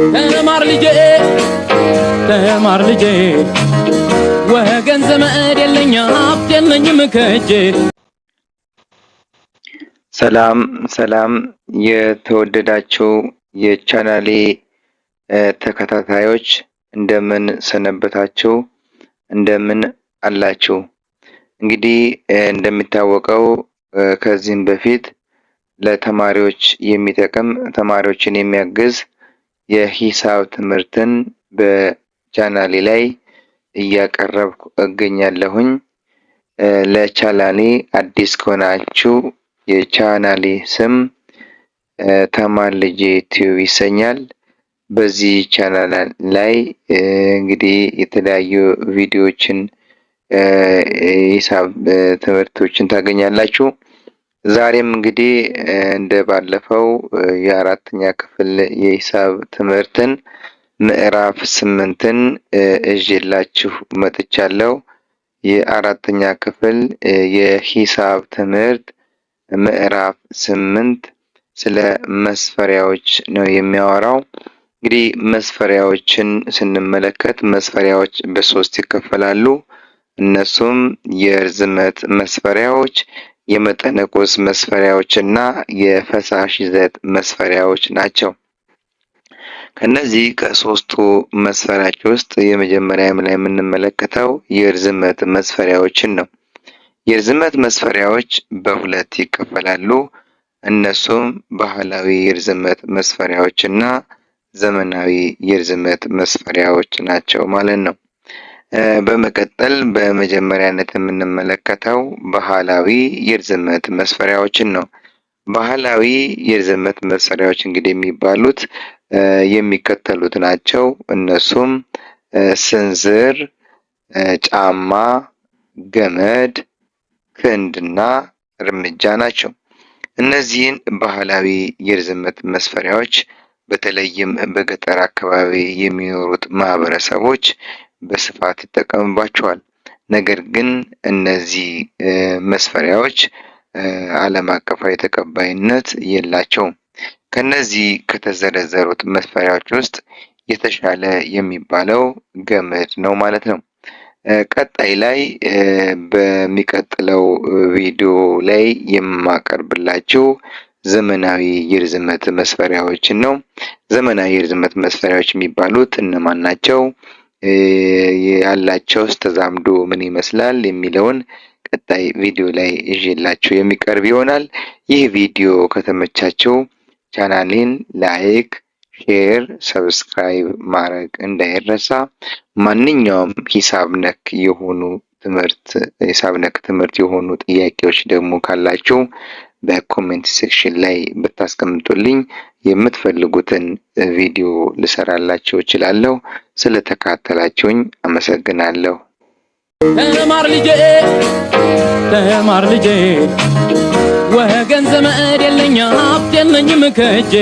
ተማር ልጄ ወገን ዘመድ የለኝ ሀብት የለኝም ከእጄ። ሰላም የተወደዳችሁ የቻናሌ ተከታታዮች እንደምን ሰነበታችሁ? እንደምን አላችሁ? እንግዲህ እንደሚታወቀው ከዚህም በፊት ለተማሪዎች የሚጠቅም ተማሪዎችን የሚያግዝ የሂሳብ ትምህርትን በቻናሌ ላይ እያቀረብኩ እገኛለሁኝ። ለቻናሌ አዲስ ከሆናችሁ የቻናሌ ስም ተማር ልጄ ቲዩብ ይሰኛል። በዚህ ቻናል ላይ እንግዲህ የተለያዩ ቪዲዮዎችን ሂሳብ ትምህርቶችን ታገኛላችሁ። ዛሬም እንግዲህ እንደ ባለፈው የአራተኛ ክፍል የሂሳብ ትምህርትን ምዕራፍ 8ን እዤላችሁ መጥቻለሁ። የአራተኛ ክፍል የሂሳብ ትምህርት ምዕራፍ 8 ስለ መስፈሪያዎች ነው የሚያወራው። እንግዲህ መስፈሪያዎችን ስንመለከት መስፈሪያዎች በሶስት ይከፈላሉ። እነሱም የርዝመት መስፈሪያዎች፣ የመጠነ ቁስ መስፈሪያዎች እና የፈሳሽ ይዘት መስፈሪያዎች ናቸው። ከነዚህ ከሶስቱ መስፈሪያዎች ውስጥ የመጀመሪያ ላይ የምንመለከተው የርዝመት መስፈሪያዎችን ነው። የርዝመት መስፈሪያዎች በሁለት ይከፈላሉ። እነሱም ባህላዊ የርዝመት መስፈሪያዎች እና ዘመናዊ የርዝመት መስፈሪያዎች ናቸው ማለት ነው። በመቀጠል በመጀመሪያነት የምንመለከተው ባህላዊ የርዝመት መስፈሪያዎችን ነው። ባህላዊ የርዝመት መስፈሪያዎች እንግዲህ የሚባሉት የሚከተሉት ናቸው። እነሱም ስንዝር፣ ጫማ፣ ገመድ፣ ክንድና እርምጃ ናቸው። እነዚህን ባህላዊ የርዝመት መስፈሪያዎች በተለይም በገጠር አካባቢ የሚኖሩት ማህበረሰቦች በስፋት ይጠቀሙባቸዋል። ነገር ግን እነዚህ መስፈሪያዎች ዓለም አቀፋዊ ተቀባይነት የላቸውም። ከነዚህ ከተዘረዘሩት መስፈሪያዎች ውስጥ የተሻለ የሚባለው ገመድ ነው ማለት ነው። ቀጣይ ላይ በሚቀጥለው ቪዲዮ ላይ የማቀርብላችሁ ዘመናዊ የርዝመት መስፈሪያዎችን ነው። ዘመናዊ የርዝመት መስፈሪያዎች የሚባሉት እነማን ናቸው? ያላቸውስ ተዛምዶ ምን ይመስላል የሚለውን ቀጣይ ቪዲዮ ላይ ይዤላችሁ የሚቀርብ ይሆናል። ይህ ቪዲዮ ከተመቻችሁ ቻናሌን ላይክ፣ ሼር፣ ሰብስክራይብ ማድረግ እንዳይረሳ። ማንኛውም ሂሳብ ነክ ትምህርት የሆኑ ጥያቄዎች ደግሞ ካላችሁ በኮሜንት ሴክሽን ላይ ብታስቀምጡልኝ የምትፈልጉትን ቪዲዮ ልሰራላችሁ እችላለሁ። ስለተከታተላችሁኝ አመሰግናለሁ። ተማር ልጄ ወገን ዘመድ የለኝ ሀብት የለኝም ከእጄ።